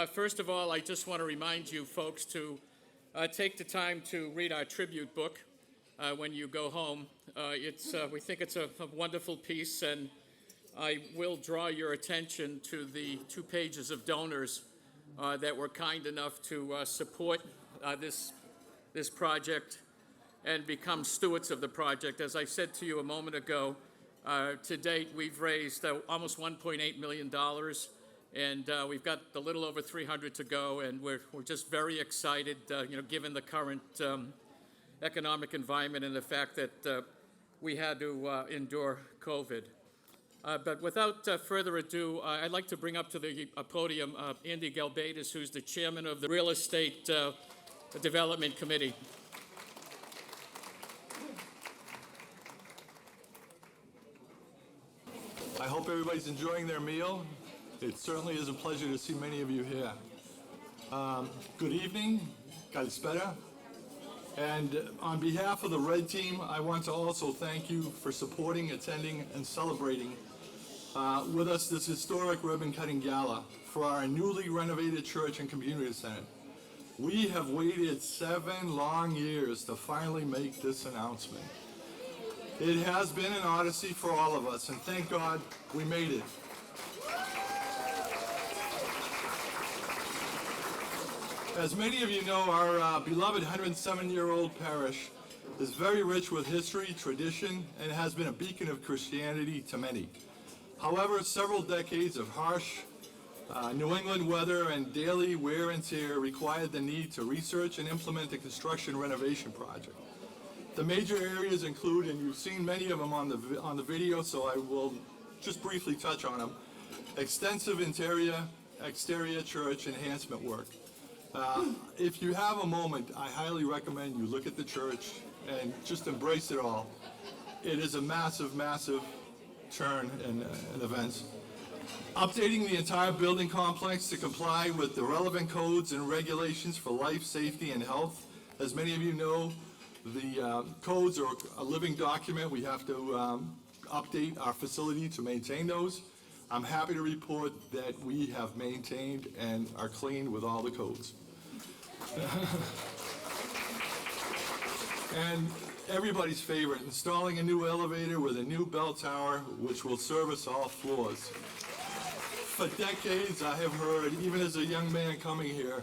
First of all, I just want to remind you folks to take the time to read our tribute book when you go home. We think it's a wonderful piece, and I will draw your attention to the 2 pages of donors that were kind enough to support this project and become stewards of the project. As I said to you a moment ago, to date we've raised almost $1.8 million. And we've got a little over 300 to go, and we're just very excited, given the current economic environment and the fact that we had to endure COVID. But without further ado, I'd like to bring up to the podium Andy Galbatis, who's the chairman of the Real Estate Development Committee. I hope everybody's enjoying their meal. It certainly is a pleasure to see many of you here. Good evening, kalispera. And on behalf of the Red Team, I want to also thank you for supporting, attending, and celebrating with us this historic ribbon-cutting gala for our newly renovated church and community center. We have waited 7 long years to finally make this announcement. It has been an odyssey for all of us, and thank God we made it. As many of you know, our beloved 107-year-old parish is very rich with history, tradition, and has been a beacon of Christianity to many. However, several decades of harsh New England weather and daily wear and tear required the need to research and implement a construction renovation project. The major areas include, and you've seen many of them on the video, so I will just briefly touch on them: extensive interior, exterior church enhancement work. If you have a moment, I highly recommend you look at the church and just embrace it all. It is a massive, massive turn in events. Updating the entire building complex to comply with the relevant codes and regulations for life, safety, and health. As many of you know, the codes are a living document. We have to update our facility to maintain those. I'm happy to report that we have maintained and are clean with all the codes. And everybody's favorite, installing a new elevator with a new bell tower which will service all floors. For decades I have heard, even as a young man coming here,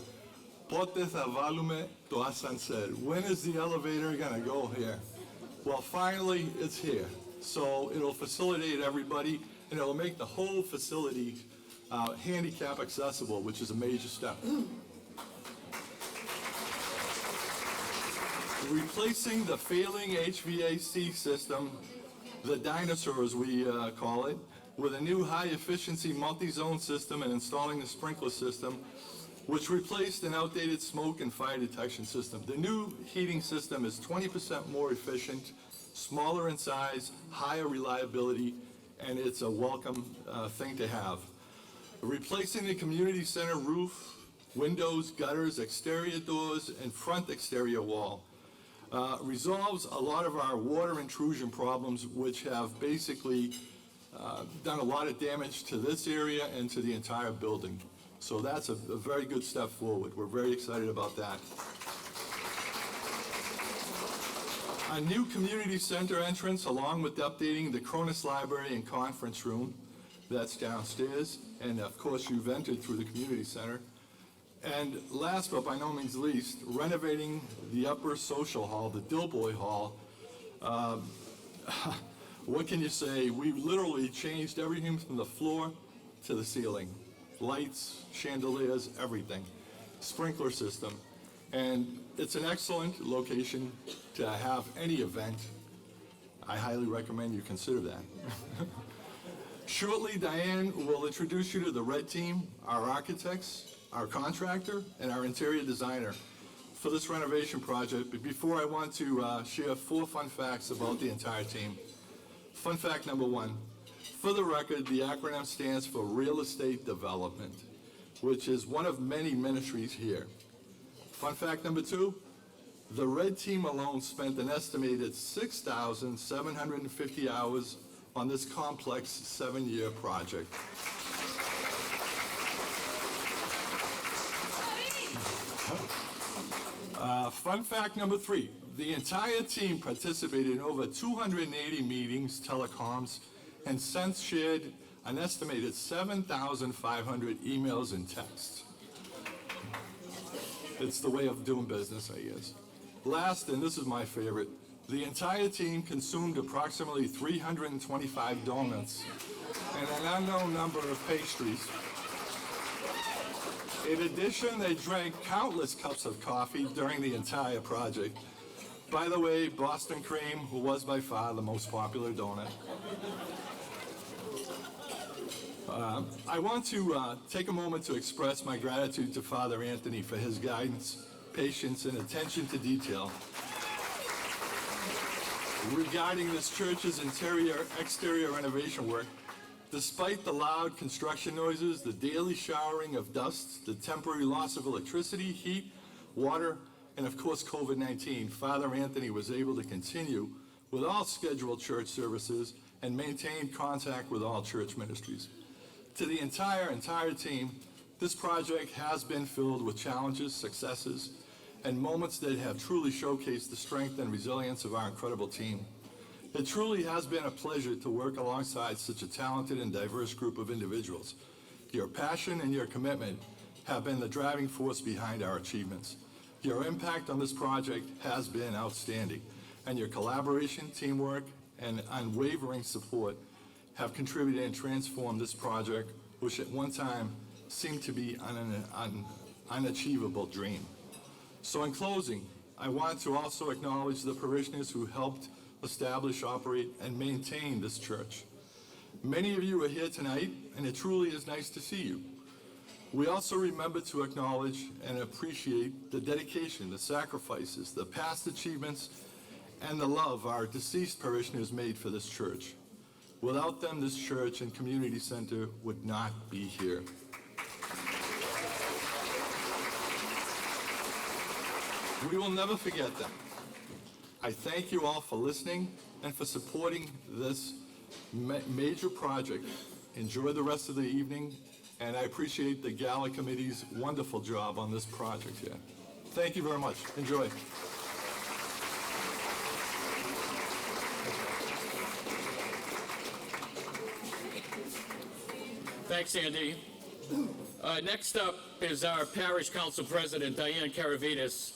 "Pote θα βάλουμε το ascensor." When is the elevator gonna go here? Well, finally it's here. So it'll facilitate everybody, and it'll make the whole facility handicap accessible, which is a major step. Replacing the failing HVAC system, the dinosaur as we call it, with a new high-efficiency multi-zone system and installing the sprinkler system, which replaced an outdated smoke and fire detection system. The new heating system is 20% more efficient, smaller in size, higher reliability, and it's a welcome thing to have. Replacing the community center roof, windows, gutters, exterior doors, and front exterior wall resolves a lot of our water intrusion problems, which have basically done a lot of damage to this area and to the entire building. So that's a very good step forward. We're very excited about that. A new community center entrance, along with updating the Cronus Library and Conference Room, that's downstairs, and of course you've entered through the community center. And last but by no means least, renovating the upper social hall, the Dilboy Hall. What can you say? We've literally changed everything from the floor to the ceiling. Lights, chandeliers, everything. Sprinkler system. And it's an excellent location to have any event. I highly recommend you consider that. Shortly, Diane will introduce you to the Red Team, our architects, our contractor, and our interior designer for this renovation project. But before, I want to share 4 fun facts about the entire team. Fun fact number 1. For the record, the acronym stands for Real Estate Development, which is one of many ministries here. Fun fact number 2, the Red Team alone spent an estimated 6,750 hours on this complex 7-year project. Fun fact number 3, the entire team participated in over 280 meetings, telecoms, and since shared an estimated 7,500 emails and texts. It's the way of doing business, I guess. Last, and this is my favorite, the entire team consumed approximately 325 donuts and an unknown number of pastries. In addition, they drank countless cups of coffee during the entire project. By the way, Boston Cream, who was by far the most popular donut. I want to take a moment to express my gratitude to Father Anthony for his guidance, patience, and attention to detail regarding this church's exterior renovation work. Despite the loud construction noises, the daily showering of dust, the temporary loss of electricity, heat, water, and of course COVID-19, Father Anthony was able to continue with all scheduled church services and maintain contact with all church ministries. To the entire team, this project has been filled with challenges, successes, and moments that have truly showcased the strength and resilience of our incredible team. It truly has been a pleasure to work alongside such a talented and diverse group of individuals. Your passion and your commitment have been the driving force behind our achievements. Your impact on this project has been outstanding, and your collaboration, teamwork, and unwavering support have contributed and transformed this project, which at one time seemed to be an unachievable dream. So in closing, I want to also acknowledge the parishioners who helped establish, operate, and maintain this church. Many of you are here tonight, and it truly is nice to see you. We also remember to acknowledge and appreciate the dedication, the sacrifices, the past achievements, and the love our deceased parishioners made for this church. Without them, this church and community center would not be here. We will never forget them. I thank you all for listening and for supporting this major project. Enjoy the rest of the evening, and I appreciate the Gala Committee's wonderful job on this project here. Thank you very much. Enjoy. Thanks, Andy. Next up is our Parish Council President, Diane Karavitas.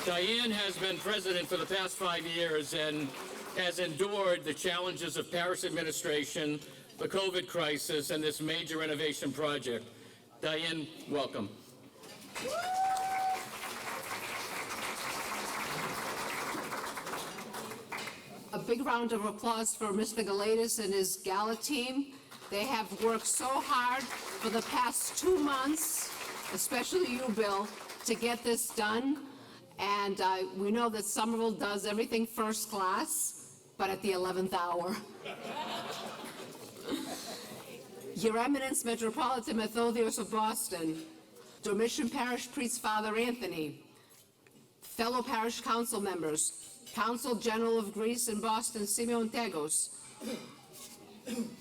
Diane has been president for the past 5 years and has endured the challenges of parish administration, the COVID crisis, and this major renovation project. Diane, welcome. A big round of applause for Mr. Galatis and his Gala team. They have worked so hard for the past 2 months, especially you, Bill, to get this done. And we know that Somerville does everything first class, but at the 11th hour. Your Eminence, Metropolitan Methodios of Boston, Domitian Parish Priest Father Anthony, fellow parish council members, Consul General of Greece in Boston, Simeon Tegos,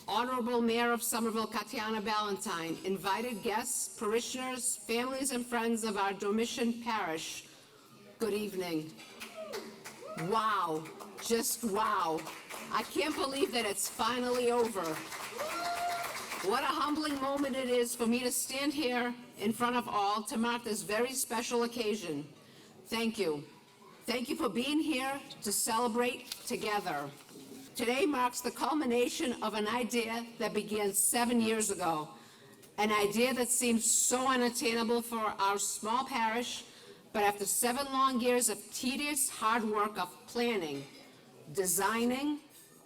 Honorable Mayor of Somerville, Katiana Ballantyne, invited guests, parishioners, families, and friends of our Domitian Parish, good evening. Wow, just wow. I can't believe that it's finally over. What a humbling moment it is for me to stand here in front of all to mark this very special occasion. Thank you. Thank you for being here to celebrate together. Today marks the culmination of an idea that began 7 years ago, an idea that seemed so unattainable for our small parish, but after 7 long years of tedious hard work of planning, designing,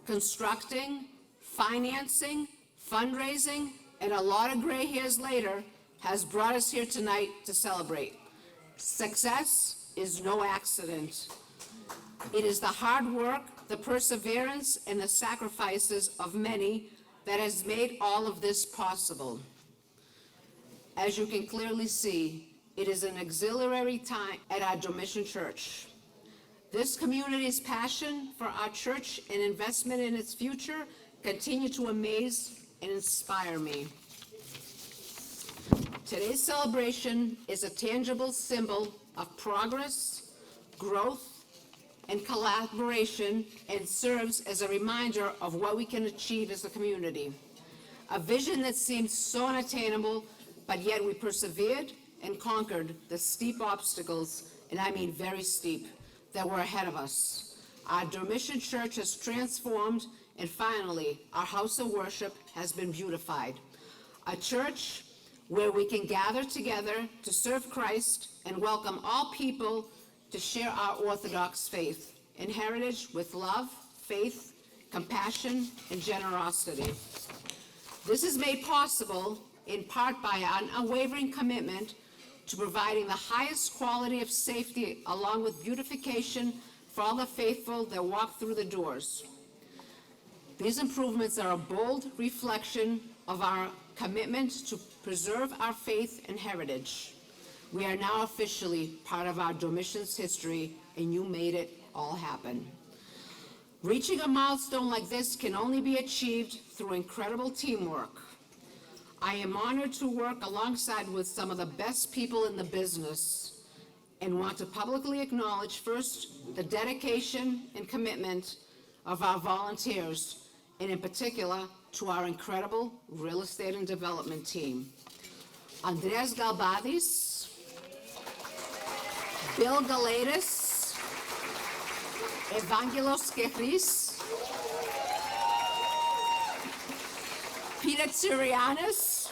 constructing, financing, fundraising, and a lot of gray hairs later, has brought us here tonight to celebrate. Success is no accident. It is the hard work, the perseverance, and the sacrifices of many that has made all of this possible. As you can clearly see, it is an exhilarating time at our Domitian Church. This community's passion for our church and investment in its future continue to amaze and inspire me. Today's celebration is a tangible symbol of progress, growth, and collaboration, and serves as a reminder of what we can achieve as a community. A vision that seemed so unattainable, but yet we persevered and conquered the steep obstacles, and I mean very steep, that were ahead of us. Our Domitian Church has transformed, and finally, our house of worship has been beautified. A church where we can gather together to serve Christ and welcome all people to share our Orthodox faith and heritage with love, faith, compassion, and generosity. This is made possible in part by an unwavering commitment to providing the highest quality of safety along with beautification for all the faithful that walk through the doors. These improvements are a bold reflection of our commitment to preserve our faith and heritage. We are now officially part of our Domitian's history, and you made it all happen. Reaching a milestone like this can only be achieved through incredible teamwork. I am honored to work alongside with some of the best people in the business and want to publicly acknowledge first the dedication and commitment of our volunteers, and in particular to our incredible real estate and development team. Andreas Galbadis, Bill Galatis, Evangelos Kechris, Peter Tsirianis,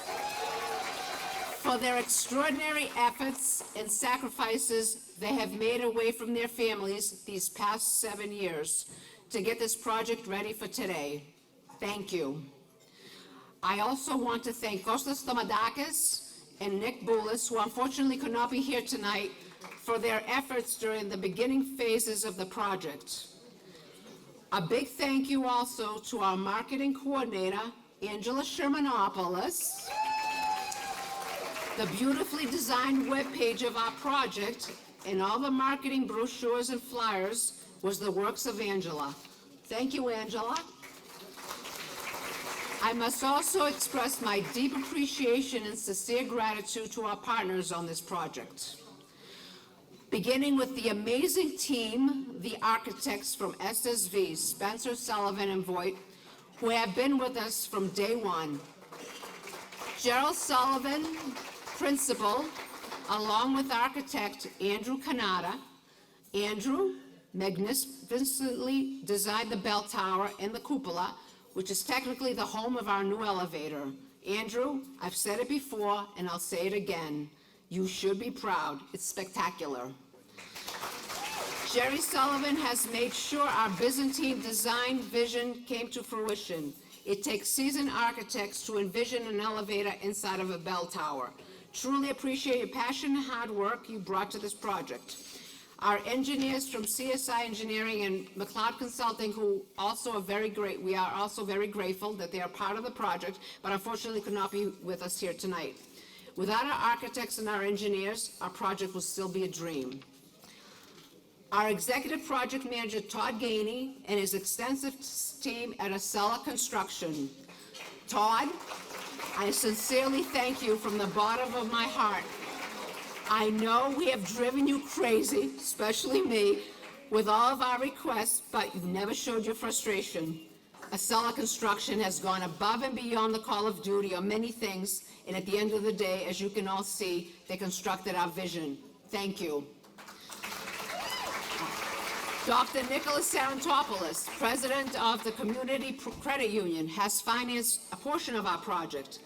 for their extraordinary efforts and sacrifices they have made away from their families these past 7 years to get this project ready for today. Thank you. I also want to thank Kostas Tomadakis and Nick Boulis, who unfortunately could not be here tonight, for their efforts during the beginning phases of the project. A big thank you also to our marketing coordinator, Angela Shermanopoulos. The beautifully designed webpage of our project and all the marketing brochures and flyers was the works of Angela. Thank you, Angela. I must also express my deep appreciation and sincere gratitude to our partners on this project. Beginning with the amazing team, the architects from SSV, Spencer, Sullivan, and Voigt, who have been with us from day one. Gerald Sullivan, principal, along with architect Andrew Kanata. Andrew magnificently designed the bell tower and the cupola, which is technically the home of our new elevator. Andrew, I've said it before and I'll say it again. You should be proud. It's spectacular. Jerry Sullivan has made sure our Byzantine design vision came to fruition. It takes seasoned architects to envision an elevator inside of a bell tower. Truly appreciate your passion and hard work you brought to this project. Our engineers from CSI Engineering and McLeod Consulting, who also are very great, we are also very grateful that they are part of the project, but unfortunately could not be with us here tonight. Without our architects and our engineers, our project will still be a dream. Our executive project manager, Todd Gainey, and his extensive team at Acela Construction. Todd, I sincerely thank you from the bottom of my heart. I know we have driven you crazy, especially me, with all of our requests, but you've never showed your frustration. Acela Construction has gone above and beyond the call of duty on many things, and at the end of the day, as you can all see, they constructed our vision. Thank you. Dr. Nicholas Sarantopoulos, president of the Community Credit Union, has financed a portion of our project.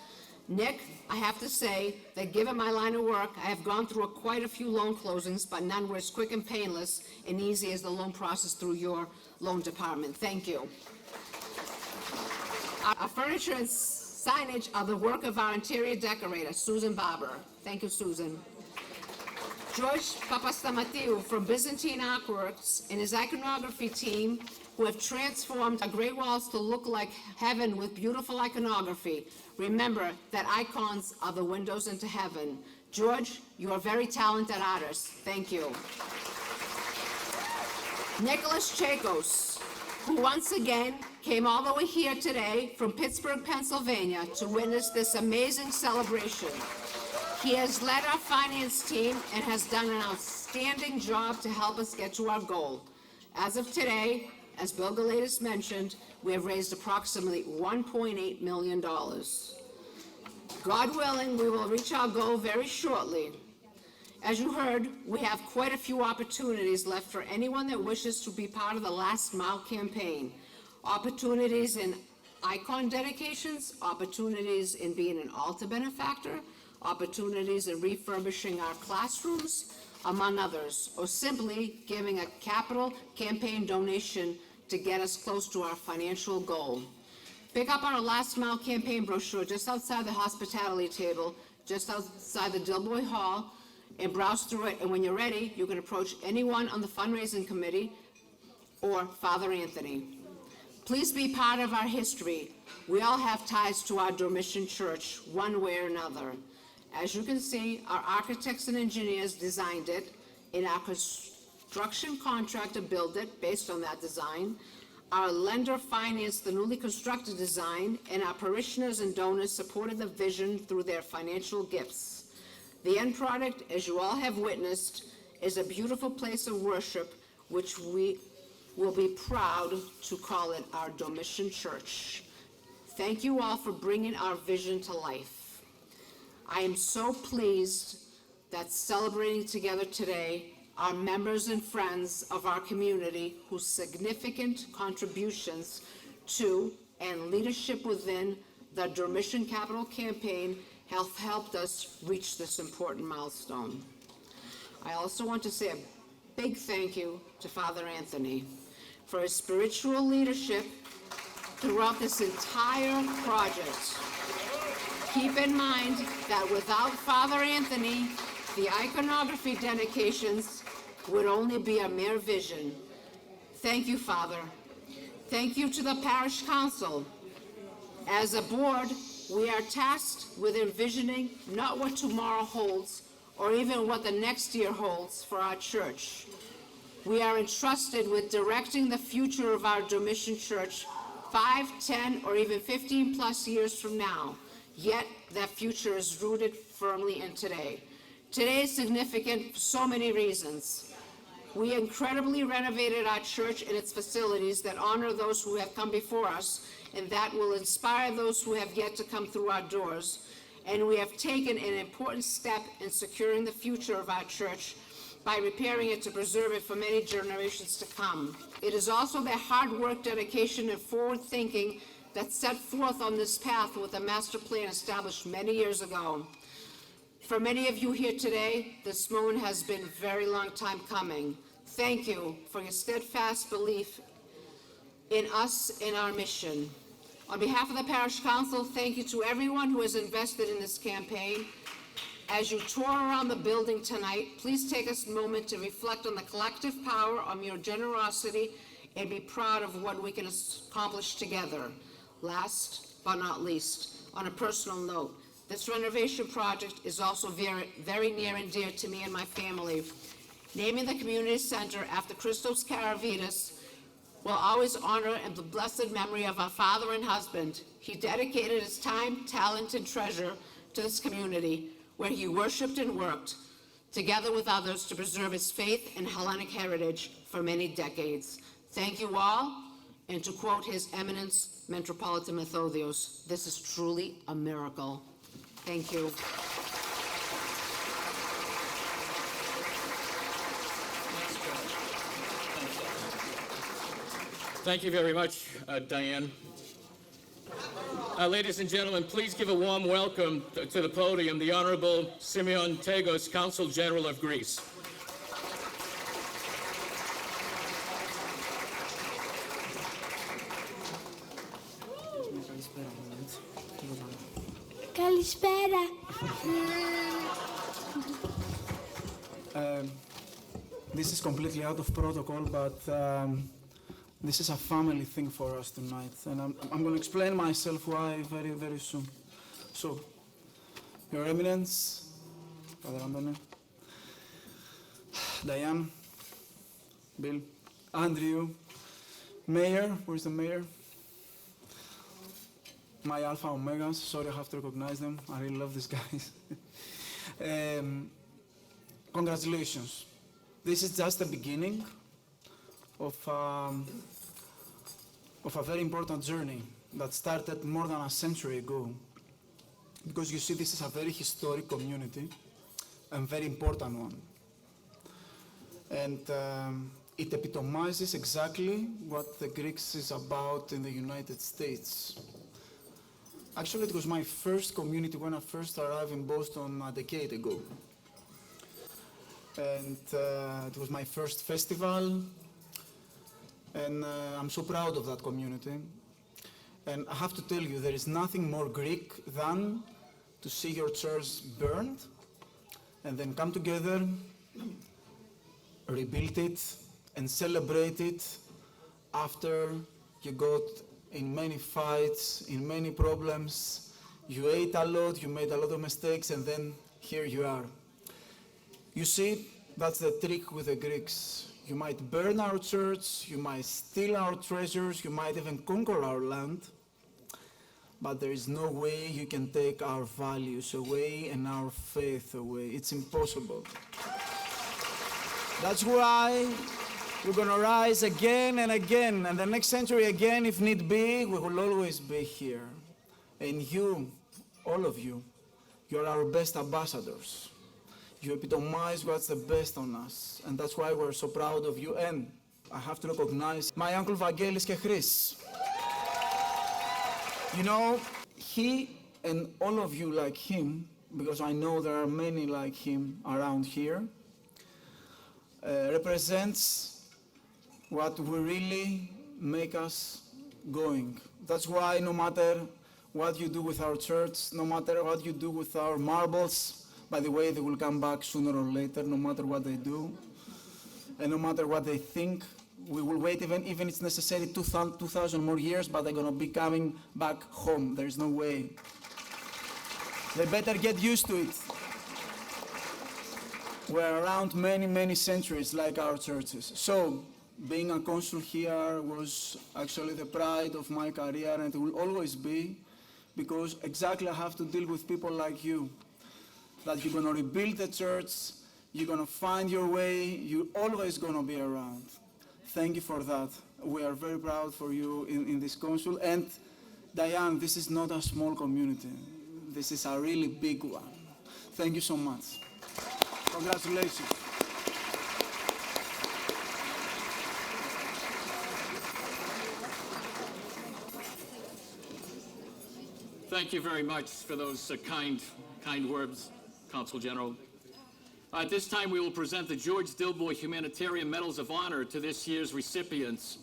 Nick, I have to say that given my line of work, I have gone through quite a few loan closings, but none were as quick and painless and easy as the loan process through your loan department. Thank you. Our furniture and signage are the work of our interior decorator, Susan Barber. Thank you, Susan. George Papastamatiu from Byzantine Artworks and his iconography team, who have transformed our great walls to look like heaven with beautiful iconography. Remember that icons are the windows into heaven. George, you are a very talented artist. Thank you. Nicholas Chakos, who once again came all the way here today from Pittsburgh, Pennsylvania to witness this amazing celebration. He has led our finance team and has done an outstanding job to help us get to our goal. As of today, as Bill Galatis mentioned, we have raised approximately $1.8 million. God willing, we will reach our goal very shortly. As you heard, we have quite a few opportunities left for anyone that wishes to be part of the Last Mile campaign. Opportunities in icon dedications, opportunities in being an altar benefactor, opportunities in refurbishing our classrooms, among others, or simply giving a capital campaign donation to get us close to our financial goal. Pick up our Last Mile campaign brochure just outside the hospitality table, just outside the Dilboy Hall, and browse through it, and when you're ready, you can approach anyone on the fundraising committee or Father Anthony. Please be part of our history. We all have ties to our Dormition Church, one way or another. As you can see, our architects and engineers designed it, and our construction contractor built it based on that design. Our lender financed the newly constructed design, and our parishioners and donors supported the vision through their financial gifts. The end product, as you all have witnessed, is a beautiful place of worship, which we will be proud to call it our Dormition Church. Thank you all for bringing our vision to life. I am so pleased that celebrating together today are members and friends of our community whose significant contributions to and leadership within the Dormition Capital Campaign have helped us reach this important milestone. I also want to say a big thank you to Father Anthony for his spiritual leadership throughout this entire project. Keep in mind that without Father Anthony, the iconography dedications would only be a mere vision. Thank you, Father. Thank you to the Parish Council. As a board, we are tasked with envisioning not what tomorrow holds or even what the next year holds for our church. We are entrusted with directing the future of our Dormition Church 5, 10, or even 15 plus years from now. Yet that future is rooted firmly in today. Today is significant for so many reasons. We incredibly renovated our church and its facilities that honor those who have come before us and that will inspire those who have yet to come through our doors. And we have taken an important step in securing the future of our church by repairing it to preserve it for many generations to come. It is also their hard work, dedication, and forward thinking that set forth on this path with a master plan established many years ago. For many of you here today, this moment has been a very long time coming. Thank you for your steadfast belief in us and our mission. On behalf of the Parish Council, thank you to everyone who has invested in this campaign. As you tour around the building tonight, please take a moment to reflect on the collective power of your generosity and be proud of what we can accomplish together. Last but not least, on a personal note, this renovation project is also very, very near and dear to me and my family. Naming the community center after Christos Karavidas will always honor and the blessed memory of our father and husband. He dedicated his time, talent, and treasure to this community, where he worshiped and worked, together with others, to preserve his faith and Hellenic heritage for many decades. Thank you all, and to quote His Eminence, Metropolitan Methodios, this is truly a miracle. Thank you. Thank you very much, Diane. Ladies and gentlemen, please give a warm welcome to the podium the Honorable Simeon Tegos, Consul General of Greece. Καλησπέρα. This is completely out of protocol, but this is a family thing for us tonight, and I'm going to explain myself why very, very soon. So, Your Eminence, Father Anthony, Diane, Bill, Andrew, Mayor, where's the Mayor? My Alpha Omegas, sorry I have to recognize them, I really love these guys. Congratulations. This is just the beginning of a very important journey that started more than a century ago. Because you see, this is a very historic community and very important one. And it epitomizes exactly what the Greeks is about in the United States. Actually, it was my first community when I first arrived in Boston a decade ago. And it was my first festival, and I'm so proud of that community. And I have to tell you, there is nothing more Greek than to see your church burned, and then come together, rebuild it, and celebrate it after you got in many fights, in many problems. You ate a lot, you made a lot of mistakes, and then here you are. You see, that's the trick with the Greeks. You might burn our church, you might steal our treasures, you might even conquer our land, but there is no way you can take our values away and our faith away. It's impossible. That's why we're going to rise again and again, and the next century again, if need be, we will always be here. And you, all of you, you're our best ambassadors. You epitomize what's the best on us, and that's why we're so proud of you. And I have to recognize my uncle Vangelis και Chris. You know, he and all of you like him, because I know there are many like him around here, represents what will really make us going. That's why no matter what you do with our church, no matter what you do with our marbles, by the way, they will come back sooner or later, no matter what they do, and no matter what they think. We will wait, even it's necessary 2,000 more years, but they're going to be coming back home. There is no way. They better get used to it. We're around many, many centuries like our churches. So, being a consul here was actually the pride of my career, and it will always be, because exactly I have to deal with people like you. That you're going to rebuild the church, you're going to find your way, you're always going to be around. Thank you for that. We are very proud for you in this council. And Diane, this is not a small community. This is a really big one. Thank you so much. Congratulations. Thank you very much for those kind words, Consul General. At this time, we will present the George Dilboy Humanitarian Medals of Honor to this year's recipients.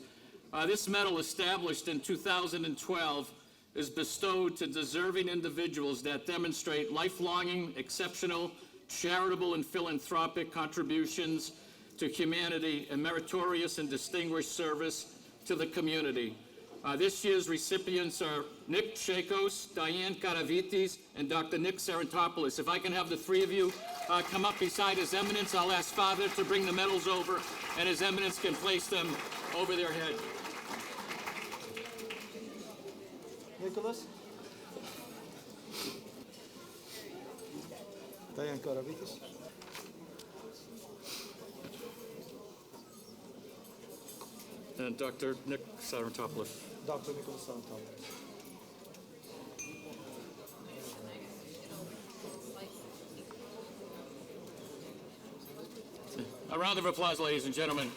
This medal, established in 2012, is bestowed to deserving individuals that demonstrate lifelong, exceptional, charitable, and philanthropic contributions to humanity and meritorious and distinguished service to the community. This year's recipients are Nick Shakos, Diane Karavitis, and Dr. Nick Sarantopoulos. If I can have the three of you come up beside His Eminence, I'll ask Father to bring the medals over, and His Eminence can place them over their head. Nicholas? Diane Karavitis? And Dr. Nick Sarantopoulos. Dr. Nicholas Santopoulos. A round of applause, ladies and gentlemen.